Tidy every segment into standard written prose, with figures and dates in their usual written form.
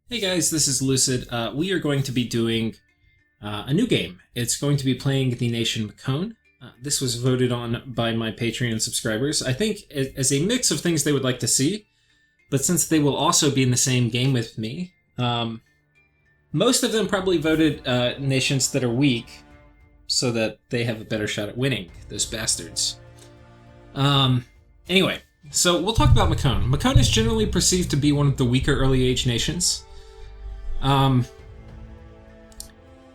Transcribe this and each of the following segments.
Hey guys, this is Lucid. We are going to be doing a new game. It's going to be playing the nation Mekone. This was voted on by my Patreon subscribers. I think as a mix of things they would like to see, but since they will also be in the same game with me, most of them probably voted nations that are weak so that they have a better shot at winning, those bastards. Anyway, so we'll talk about Mekone. Mekone is generally perceived to be one of the weaker early age nations.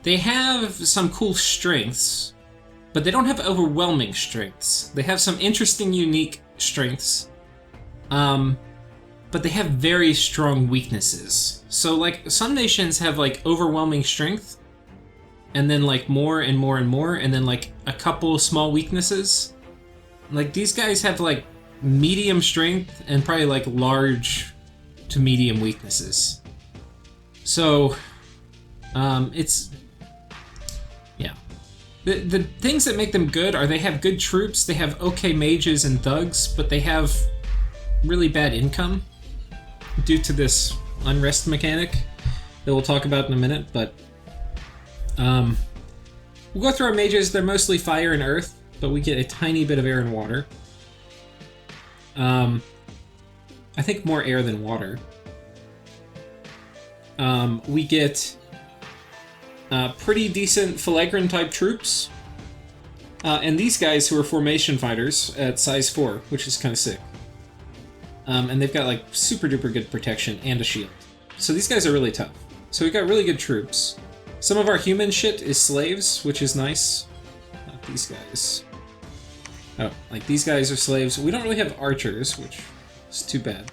They have some cool strengths, but they don't have overwhelming strengths. They have some interesting, unique strengths, but they have very strong weaknesses. So, like, some nations have, like, overwhelming strength, and then, like, more and more and more, and then, like, a couple small weaknesses. Like, these guys have, like, medium strength and probably, like, large to medium weaknesses. So, it's... yeah. The things that make them good are they have good troops, they have okay mages and thugs, but they have really bad income due to this unrest mechanic that we'll talk about in a minute, but... we'll go through our mages. They're mostly fire and earth, but we get a tiny bit of air and water. I think more air than water. We get pretty decent Flagrant type troops. And these guys who are formation fighters at size 4, which is kind of sick. And they've got like super duper good protection and a shield. So these guys are really tough. So we've got really good troops. Some of our human shit is slaves, which is nice. Not these guys. Oh, like these guys are slaves. We don't really have archers, which is too bad.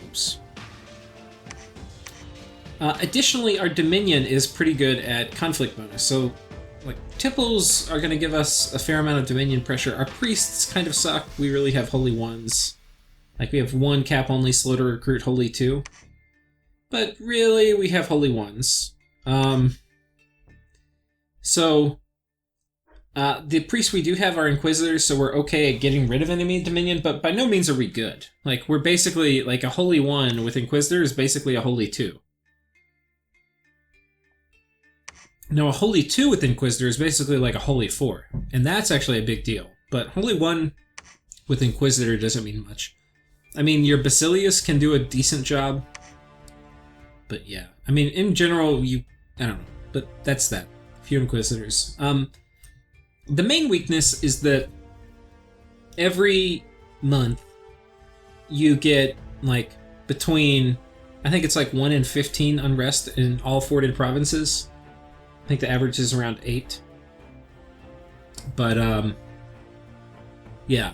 Oops. Additionally, our Dominion is pretty good at conflict bonus. So, like, Tipples are going to give us a fair amount of Dominion pressure. Our priests kind of suck. We really have Holy Ones. Like, we have one cap only, slow to recruit, Holy 2. But really, we have Holy Ones. The priests we do have are Inquisitors, so we're okay at getting rid of enemy Dominion, but by no means are we good. Like, we're basically, like, a Holy 1 with Inquisitor is basically a Holy 2. Now, a Holy 2 with Inquisitor is basically like a Holy 4, and that's actually a big deal. But Holy 1 with Inquisitor doesn't mean much. I mean, your Basilius can do a decent job, but yeah. I mean, in general, I don't know, but that's that. Few Inquisitors. The main weakness is that every month you get, like, between, I think it's like 1 in 15 unrest in all forted provinces. I think the average is around 8. But, yeah.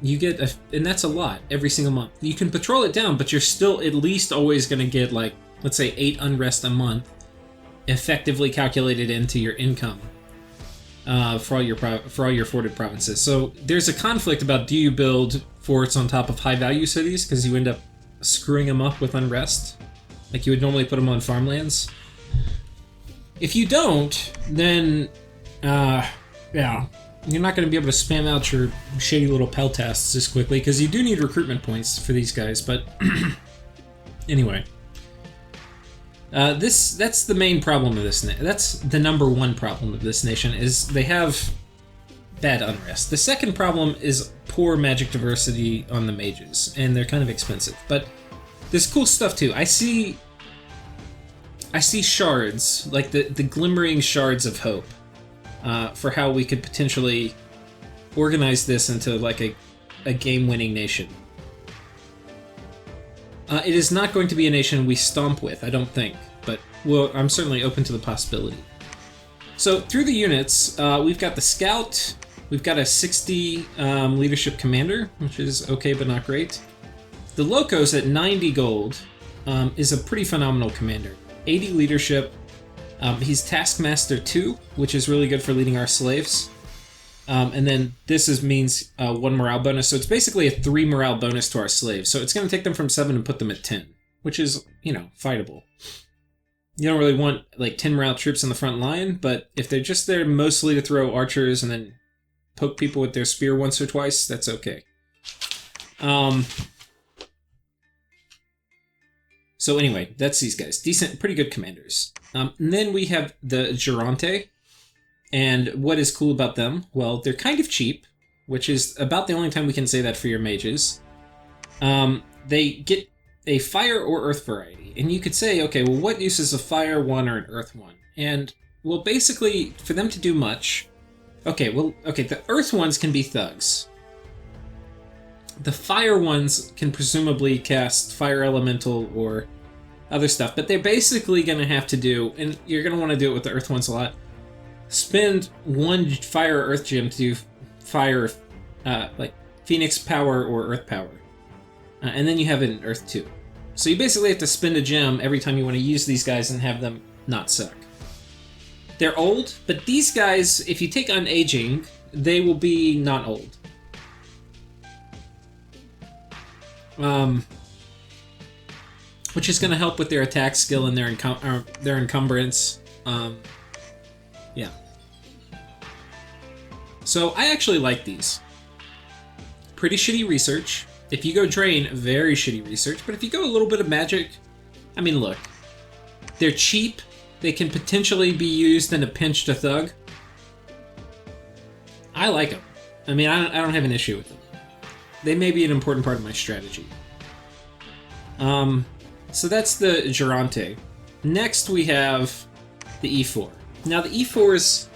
You get, and that's a lot every single month. You can patrol it down, but you're still at least always going to get, like, let's say 8 unrest a month effectively calculated into your income for all your forted provinces. So there's a conflict about, do you build forts on top of high-value cities, because you end up screwing them up with unrest, like you would normally put them on farmlands. If you don't, then, yeah, you're not going to be able to spam out your shady little Peltasts as quickly, because you do need recruitment points for these guys, but anyway. That's the main problem of this. That's the number one problem of this nation, is they have bad unrest. The second problem is poor magic diversity on the mages, and they're kind of expensive. But there's cool stuff too. I see shards, like the glimmering shards of hope, for how we could potentially organize this into like a game-winning nation. It is not going to be a nation we stomp with, I don't think, but I'm certainly open to the possibility. So through the units, we've got the Scout, we've got a 60 leadership commander, which is okay but not great. The Locos at 90 gold is a pretty phenomenal commander. 80 leadership, he's Taskmaster 2, which is really good for leading our slaves. And then this means 1 morale bonus, so it's basically a 3 morale bonus to our slaves. So it's going to take them from 7 and put them at 10, which is, fightable. You don't really want, like, 10 morale troops on the front line, but if they're just there mostly to throw archers and then poke people with their spear once or twice, that's okay. So anyway, that's these guys. Decent, pretty good commanders. And then we have the Durante. And what is cool about them? Well, they're kind of cheap, which is about the only time we can say that for your mages. They get a fire or earth variety. And you could say, okay, well, what use is a fire one or an earth one? And, well, basically, for them to do much... Okay, the earth ones can be thugs. The fire ones can presumably cast fire elemental or other stuff, but they're basically going to have to do, and you're going to want to do it with the earth ones a lot, spend one fire or earth gem to do fire, like phoenix power or earth power. And then you have it in earth 2. So you basically have to spend a gem every time you want to use these guys and have them not suck. They're old, but these guys, if you take on aging, they will be not old. Which is going to help with their attack skill and their encumbrance. Yeah. So I actually like these. Pretty shitty research. If you go Drain, very shitty research. But if you go a little bit of magic, I mean, look. They're cheap. They can potentially be used in a pinch to thug. I like them. I mean, I don't have an issue with them. They may be an important part of my strategy. So that's the Durante. Next we have the Efor. Now the Efor is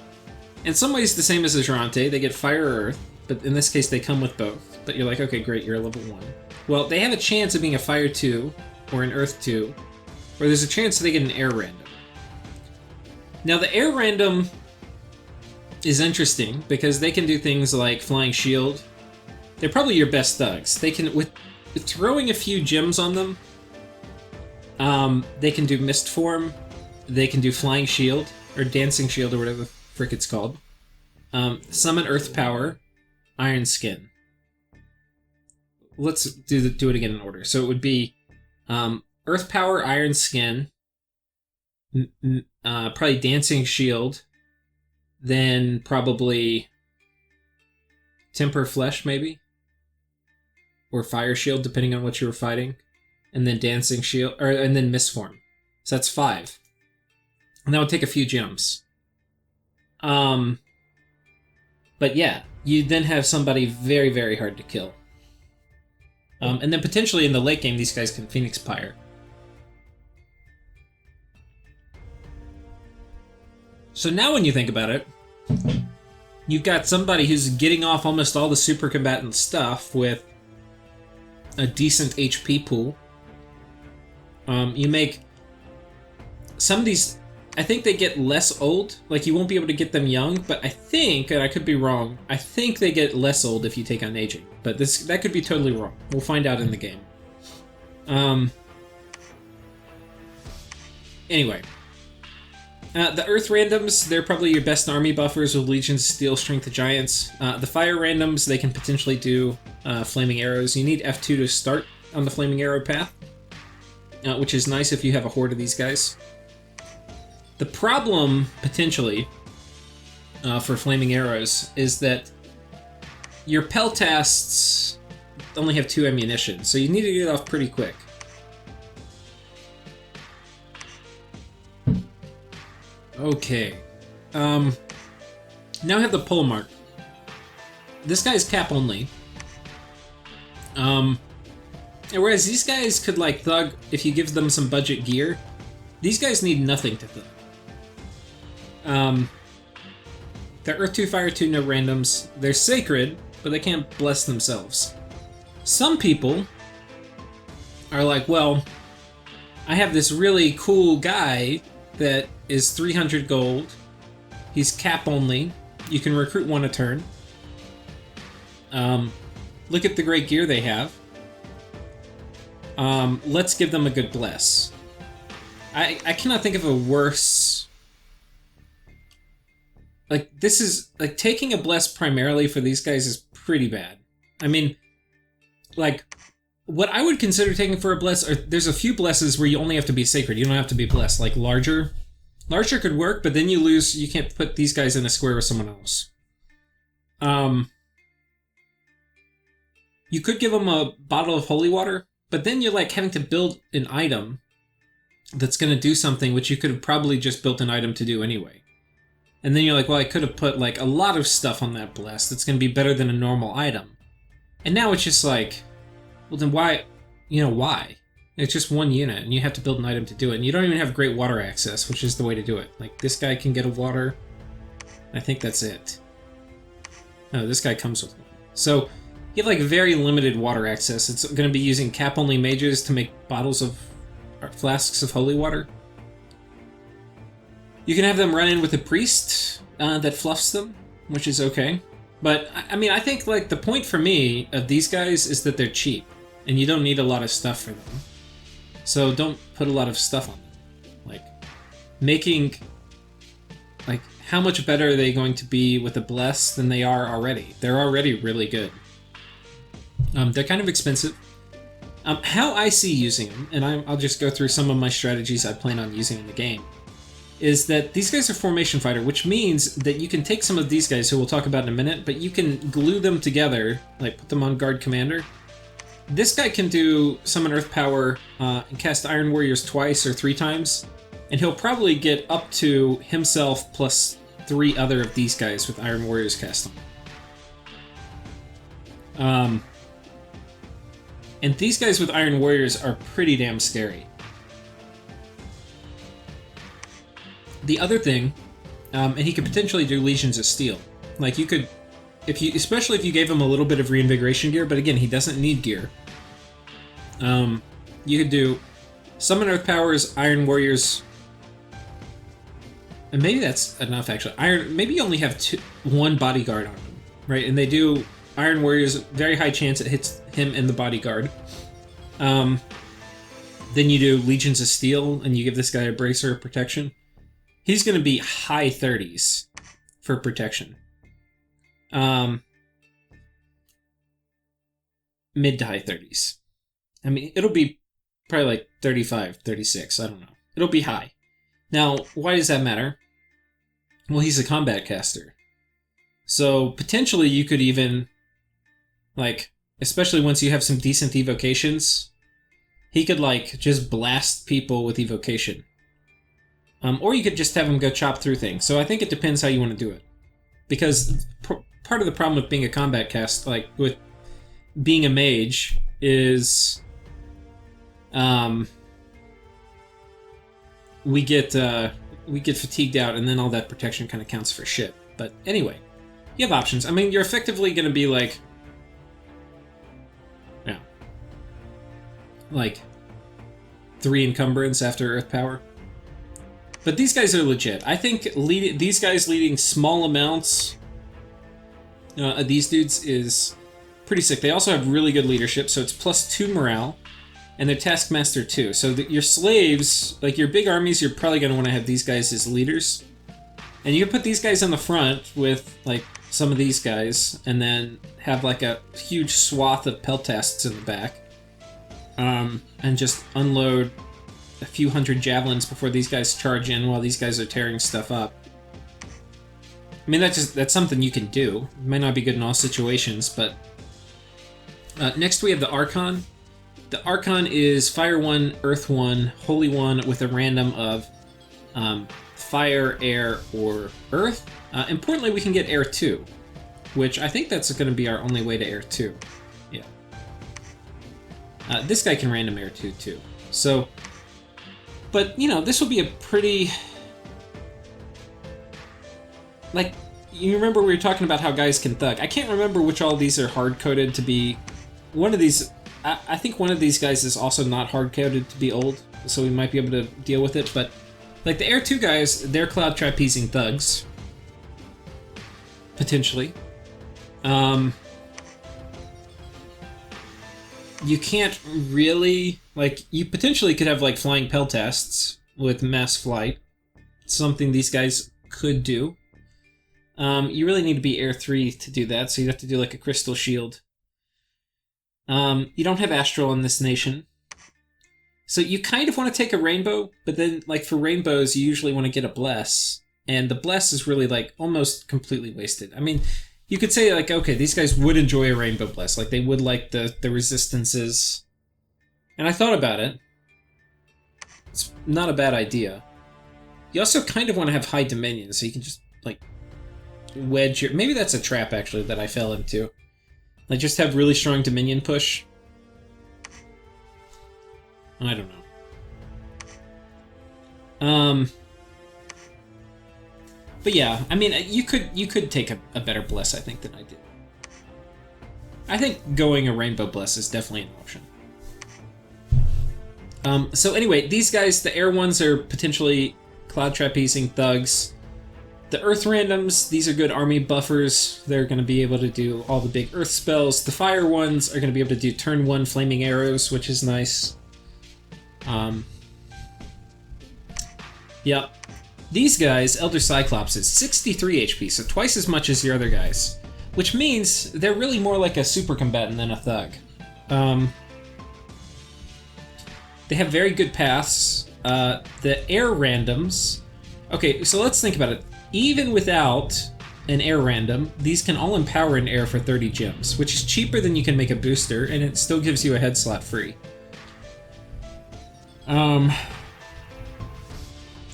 in some ways the same as the Durante. They get fire or earth, but in this case they come with both. But you're like, okay, great, you're a level 1. Well, they have a chance of being a fire 2 or an earth 2, or there's a chance they get an air random. Now the air random is interesting because they can do things like flying shield. They're probably your best thugs. They can, with throwing a few gems on them, they can do mist form, they can do flying shield, or dancing shield, or whatever the frick it's called. Summon earth power, iron skin. Let's do it again in order. So it would be earth power, iron skin, probably dancing shield, then probably temper flesh maybe, or fire shield depending on what you were fighting, and then dancing shield, and then mist form. So that's 5, and that would take a few gems. But yeah, you then have somebody very, very hard to kill. And then potentially in the late game, these guys can Phoenix Pyre. So now when you think about it, you've got somebody who's getting off almost all the super combatant stuff with a decent HP pool. You make some of these, I think they get less old. Like, you won't be able to get them young, but I think, and I could be wrong, I think they get less old if you take on aging. But that could be totally wrong. We'll find out in the game. Anyway. The Earth randoms, they're probably your best army buffers with Legions, Steel, Strength of Giants. The Fire randoms, they can potentially do Flaming Arrows. You need F2 to start on the Flaming Arrow path, which is nice if you have a horde of these guys. The problem, potentially, for Flaming Arrows is that your Peltasts only have 2 ammunition, so you need to get off pretty quick. Okay. Now I have the pole mark. This guy's cap only. And whereas these guys could, like, thug if you give them some budget gear, these guys need nothing to thug. They're Earth 2, Fire 2, no randoms. They're sacred, but they can't bless themselves. Some people are like, well, I have this really cool guy that is 300 gold. He's cap only. You can recruit 1 a turn. Look at the great gear they have. Let's give them a good bless. I cannot think of a worse... Like, this is... Like, taking a bless primarily for these guys is pretty bad. I mean, like, what I would consider taking for a bless are... There's a few blesses where you only have to be sacred. You don't have to be blessed. Like, larger. Larger could work, but then you lose... You can't put these guys in a square with someone else. You could give them a bottle of holy water, but then you're, like, having to build an item that's going to do something which you could have probably just built an item to do anyway. And then you're like, well, I could have put like a lot of stuff on that bless that's going to be better than a normal item. And now it's just like, well then why, why? It's just one unit and you have to build an item to do it. And you don't even have great water access, which is the way to do it. Like this guy can get a water. I think that's it. No, this guy comes with one. So you have like very limited water access. It's going to be using cap-only mages to make bottles of, or flasks of holy water. You can have them run in with a priest that fluffs them, which is okay. But, I mean, I think, like, the point for me of these guys is that they're cheap, and you don't need a lot of stuff for them. So don't put a lot of stuff on them. Like, making, like, how much better are they going to be with a bless than they are already? They're already really good. They're kind of expensive. How I see using them, and I'll just go through some of my strategies I plan on using in the game, is that these guys are formation fighter, which means that you can take some of these guys, who we'll talk about in a minute, but you can glue them together, like put them on guard commander. This guy can do summon earth power and cast Iron Warriors twice or 3 times, and he'll probably get up to himself plus 3 other of these guys with Iron Warriors cast on. And these guys with Iron Warriors are pretty damn scary. The other thing, and he could potentially do Legions of Steel. Like you could, especially if you gave him a little bit of reinvigoration gear, but again, he doesn't need gear. You could do Summon Earth Powers, Iron Warriors, and maybe that's enough actually. Maybe you only have 1 bodyguard on them, right? And they do Iron Warriors, very high chance it hits him and the bodyguard. Then you do Legions of Steel, and you give this guy a bracer of protection. He's going to be high 30s for protection. Mid to high 30s. I mean, it'll be probably like 35, 36, I don't know. It'll be high. Now, why does that matter? Well, he's a combat caster. So, potentially you could even, like, especially once you have some decent evocations, he could, like, just blast people with evocation. Or you could just have him go chop through things. So I think it depends how you want to do it. Because part of the problem with being a combat cast, like with being a mage, is we get fatigued out, and then all that protection kind of counts for shit. But anyway, you have options. I mean, you're effectively going to be like, yeah, like 3 encumbrance after Earth Power. But these guys are legit. I think these guys leading small amounts of these dudes is pretty sick. They also have really good leadership, so it's +2 morale, and they're Taskmaster too. So your slaves, like your big armies, you're probably going to want to have these guys as leaders. And you can put these guys on the front with like some of these guys, and then have like a huge swath of Peltasts in the back, and just unload a few hundred javelins before these guys charge in while these guys are tearing stuff up. I mean, that's something you can do. It might not be good in all situations, but next we have the Archon. The Archon is Fire 1, Earth 1, Holy 1 with a random of Fire, Air, or Earth. Importantly, we can get Air 2, which I think that's going to be our only way to Air 2. Yeah. This guy can random Air 2 too. So, but, you know, this will be a pretty... Like, you remember we were talking about how guys can thug. I can't remember which all these are hard-coded to be... One of these... I think one of these guys is also not hard-coded to be old, so we might be able to deal with it, but... Like, the Air 2 guys, they're Cloud Trapezing thugs. Potentially. You can't really... Like, you potentially could have, like, flying Peltasts with mass flight. Something these guys could do. You really need to be Air 3 to do that, so you'd have to do, like, a Crystal Shield. You don't have Astral in this nation. So you kind of want to take a Rainbow, but then, like, for Rainbows, you usually want to get a Bless. And the Bless is really, like, almost completely wasted. I mean, you could say, like, okay, these guys would enjoy a Rainbow Bless. Like, they would like the resistances. And I thought about it. It's not a bad idea. You also kind of want to have high dominion, so you can just, like, wedge your... Maybe that's a trap, actually, that I fell into. Like, just have really strong dominion push. I don't know. But yeah, I mean, you could take a better bless, I think, than I did. I think going a rainbow bless is definitely an option. So anyway, these guys, the air ones are potentially cloud trapezing thugs. The earth randoms, these are good army buffers. They're going to be able to do all the big earth spells. The fire ones are going to be able to do turn 1 flaming arrows, which is nice. Yep. These guys, Elder Cyclops, is 63 HP, so twice as much as your other guys. Which means they're really more like a super combatant than a thug. They have very good paths. The air randoms... Okay, so let's think about it. Even without an air random, these can all empower an air for 30 gems, which is cheaper than you can make a booster, and it still gives you a head slot free.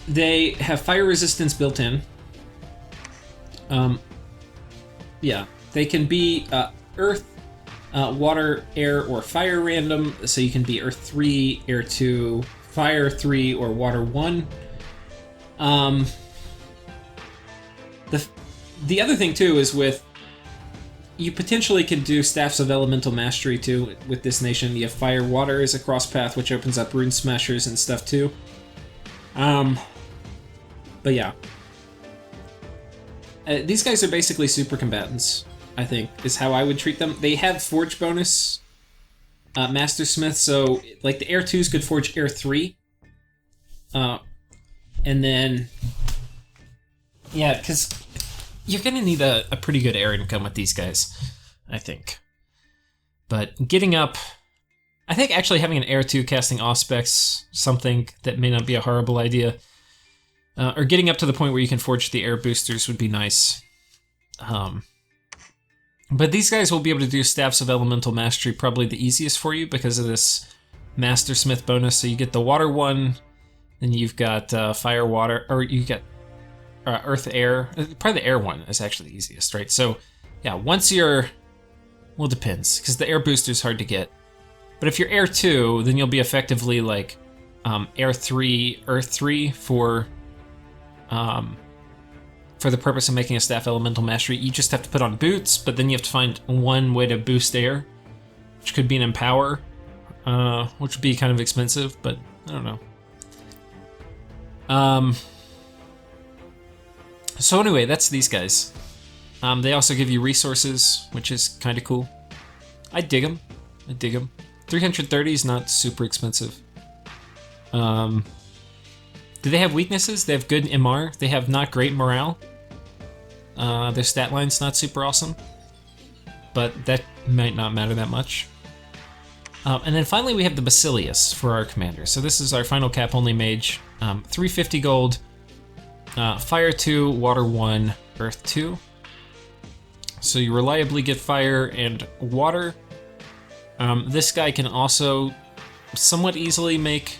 They have fire resistance built in. Yeah, they can be earth, water, air, or fire random, so you can be earth 3, air 2, fire 3, or water 1. The other thing too is you potentially could do Staffs of Elemental Mastery too with this nation. You have fire, water as a cross path, which opens up rune smashers and stuff too. But yeah. These guys are basically super combatants, I think, is how I would treat them. They have forge bonus, Master Smith, so like the Air 2s could forge Air 3. And then, yeah, because you're going to need a pretty good air income with these guys, I think. But getting up, I think actually having an Air 2 casting Auspex, something that may not be a horrible idea. Or getting up to the point where you can forge the air boosters would be nice. But these guys will be able to do Staffs of Elemental Mastery probably the easiest for you because of this Master Smith bonus. So you get the water one, then you've got fire, water, or you get earth, air. Probably the air one is actually the easiest, right? So yeah, once you're... Well, it depends, because the air booster is hard to get. But if you're air 2, then you'll be effectively like air 3, earth 3 for the purpose of making a Staff Elemental Mastery. You just have to put on boots, but then you have to find one way to boost air, which could be an Empower, which would be kind of expensive, but I don't know. So anyway, that's these guys. They also give you resources, which is kind of cool. I dig them. 330 is not super expensive. Do they have weaknesses? They have good MR. They have not great morale. Their stat line's not super awesome, but that might not matter that much. And then finally we have the Basilius for our commander. So this is our final cap only mage. 350 gold, fire 2, water 1, earth 2. So you reliably get fire and water. This guy can also somewhat easily make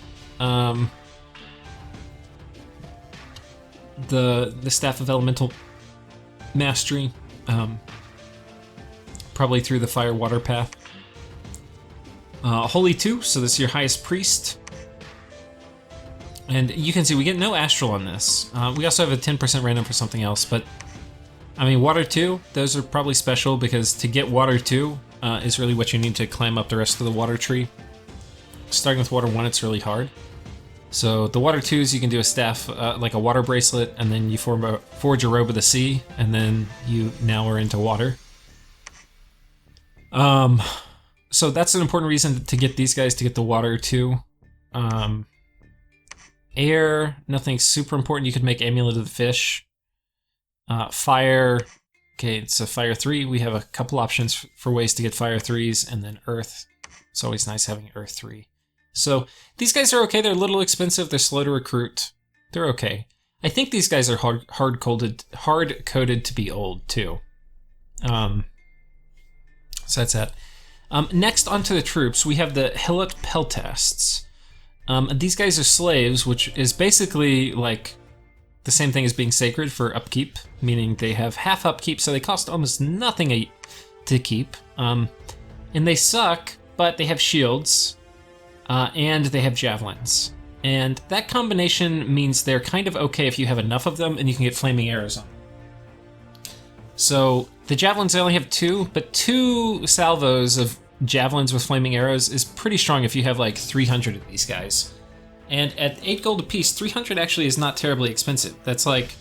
the Staff of Elemental Mastery, probably through the fire water path. Holy 2, so this is your highest priest. And you can see we get no astral on this. We also have a 10% random for something else, but I mean, water 2, those are probably special because to get water 2 is really what you need to climb up the rest of the water tree. Starting with water 1, it's really hard. So the water 2s, you can do a staff, like a water bracelet, and then you forge a robe of the sea, and then you now are into water. So that's an important reason to get these guys, to get the water 2. Air, nothing super important. You could make Amulet of the Fish. Fire, okay, so fire 3. We have a couple options for ways to get fire 3s, and then earth. It's always nice having earth 3. So these guys are okay. They're a little expensive. They're slow to recruit. They're okay. I think these guys are hard-coded to be old too. So that's that. Next onto the troops, we have the Hilot Peltasts. These guys are slaves, which is basically like the same thing as being sacred for upkeep, meaning they have half upkeep, so they cost almost nothing to keep. And they suck, but they have shields, and they have javelins. And that combination means they're kind of okay if you have enough of them and you can get flaming arrows on them. So the javelins, I only have 2, but 2 salvos of javelins with flaming arrows is pretty strong if you have like 300 of these guys. And at 8 gold apiece, 300 actually is not terribly expensive. That's like,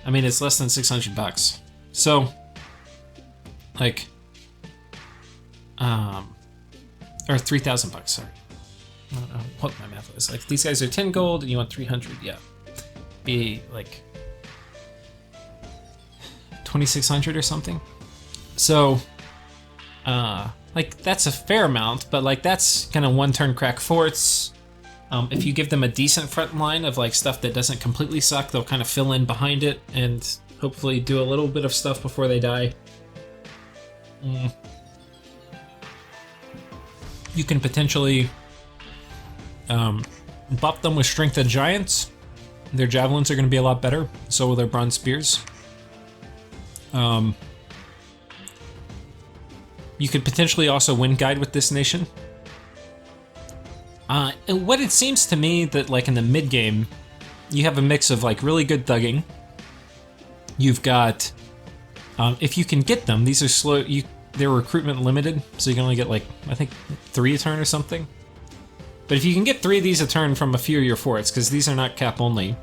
I mean, it's less than 600 bucks. So, like, or 3,000 bucks, sorry. I don't know what my math was. Like, these guys are 10 gold and you want 300, yeah. Be like 2,600 or something. So, like, that's a fair amount, but like, that's kind of 1 turn crack forts. If you give them a decent front line of like stuff that doesn't completely suck, they'll kind of fill in behind it and hopefully do a little bit of stuff before they die. You can potentially buff them with Strength of Giants. Their javelins are going to be a lot better, so will their bronze spears. You could potentially also wind guide with this nation. And what it seems to me that like in the mid game, you have a mix of like really good thugging. You've got, if you can get them, these are slow. They're recruitment limited, so you can only get like I think 3 a turn or something. But if you can get 3 of these a turn from a few of your forts, because these are not cap only,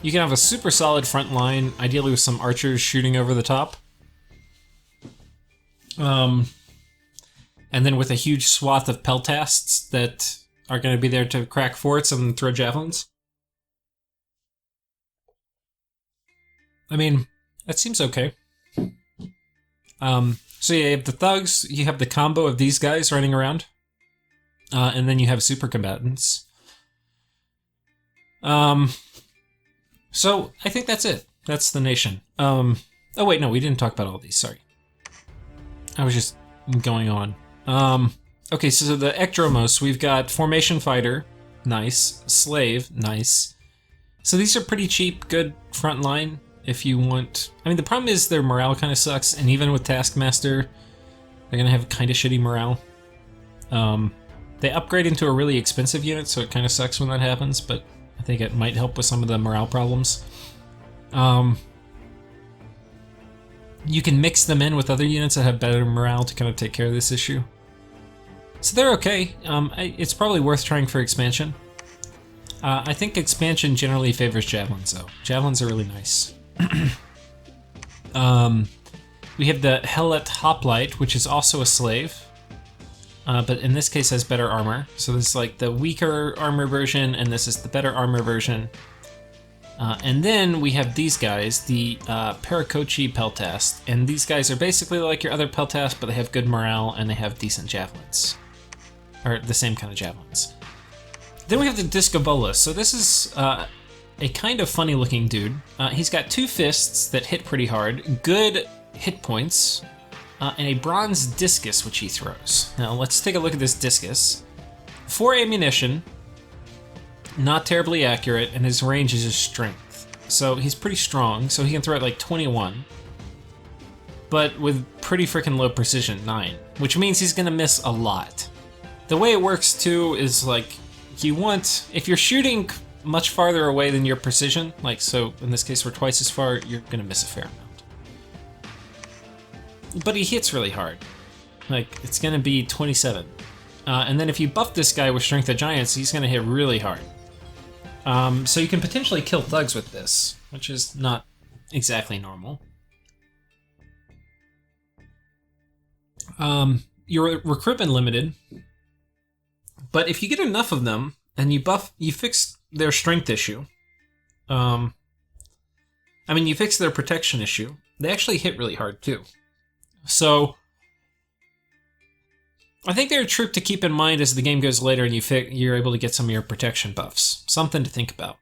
you can have a super solid front line, ideally with some archers shooting over the top. And then with a huge swath of Peltasts that are going to be there to crack forts and throw javelins. I mean, that seems okay. So yeah, you have the thugs, you have the combo of these guys running around, and then you have super combatants. So I think that's it. That's the nation. Oh wait, no, we didn't talk about all these, sorry. I was just going on. Okay, so the Ekdromos, we've got Formation Fighter, nice. Slave, nice. So these are pretty cheap, good front line if you want. I mean, the problem is their morale kind of sucks, and even with Taskmaster, they're gonna have kind of shitty morale. They upgrade into a really expensive unit, so it kind of sucks when that happens, but I think it might help with some of the morale problems. You can mix them in with other units that have better morale to kind of take care of this issue. So they're okay. It's probably worth trying for expansion. I think expansion generally favors javelins, though. Javelins are really nice. We have the Hellet Hoplite, which is also a slave, but in this case has better armor. So this is like the weaker armor version, and this is the better armor version. And then we have these guys, the Parakochi Peltast, and these guys are basically like your other Peltast, but they have good morale and they have decent javelins. Or the same kind of javelins. Then we have the Discobolus. So this is a kind of funny looking dude. He's got 2 fists that hit pretty hard, good hit points, and a bronze discus which he throws. Now let's take a look at this discus. 4 ammunition, not terribly accurate, and his range is his strength. So he's pretty strong, so he can throw it like 21. But with pretty freaking low precision, 9. Which means he's gonna miss a lot. The way it works too is like, you want, if you're shooting much farther away than your precision, like so in this case we're twice as far, you're gonna miss a fair amount. But he hits really hard. Like, it's gonna be 27. And then if you buff this guy with Strength of Giants, he's gonna hit really hard. So you can potentially kill thugs with this, which is not exactly normal. Your recruitment limited, but if you get enough of them and you fix their strength issue. I mean, you fix their protection issue. They actually hit really hard too. So I think they're a troop to keep in mind as the game goes later and you're able to get some of your protection buffs. Something to think about.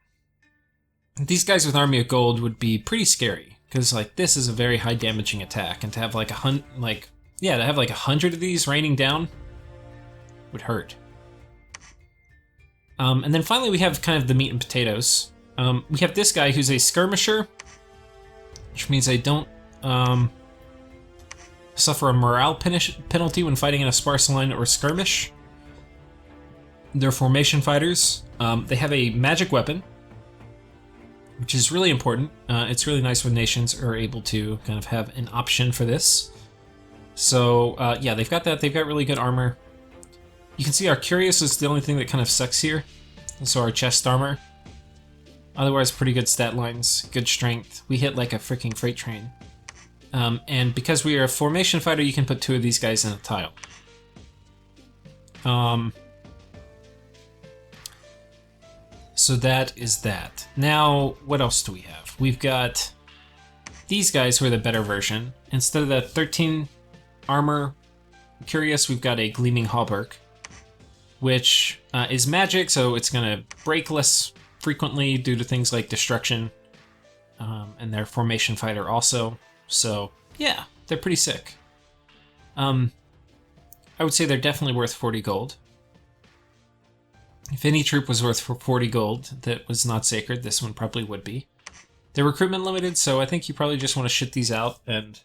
These guys with Army of Gold would be pretty scary because like this is a very high damaging attack, and to have like to have like 100 of these raining down would hurt. And then finally we have kind of the meat and potatoes. We have this guy who's a skirmisher, which means they don't suffer a morale penalty when fighting in a sparse line or skirmish. They're formation fighters. They have a magic weapon, which is really important. It's really nice when nations are able to kind of have an option for this. So yeah, they've got that. They've got really good armor. You can see our Curious is the only thing that kind of sucks here. So our chest armor. Otherwise, pretty good stat lines, good strength. We hit like a freaking freight train. And because we are a formation fighter, you can put 2 of these guys in a tile. So that is that. Now, what else do we have? We've got these guys who are the better version. Instead of the 13 armor Curious, we've got a Gleaming Hauberk, which is magic, so it's going to break less frequently due to things like destruction, and they're formation fighter also. So yeah, they're pretty sick. I would say they're definitely worth 40 gold. If any troop was worth 40 gold that was not sacred, this one probably would be. They're recruitment limited, so I think you probably just want to shit these out, and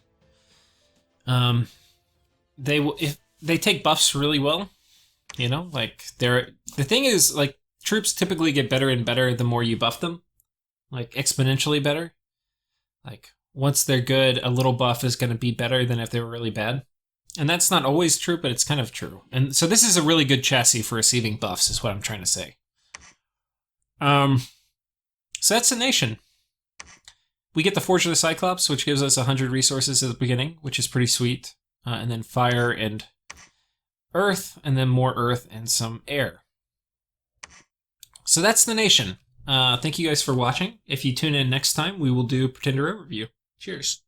if they take buffs really well. You know, like the thing is, like, troops typically get better and better the more you buff them, like exponentially better. Like once they're good, a little buff is going to be better than if they were really bad. And that's not always true, but it's kind of true. And so this is a really good chassis for receiving buffs, is what I'm trying to say. So that's the nation. We get the Forge of the Cyclops, which gives us 100 resources at the beginning, which is pretty sweet. And then fire and earth, and then more earth and some air. So that's the nation. Thank you guys for watching. If you tune in next time, we will do Pretender Overview. Cheers.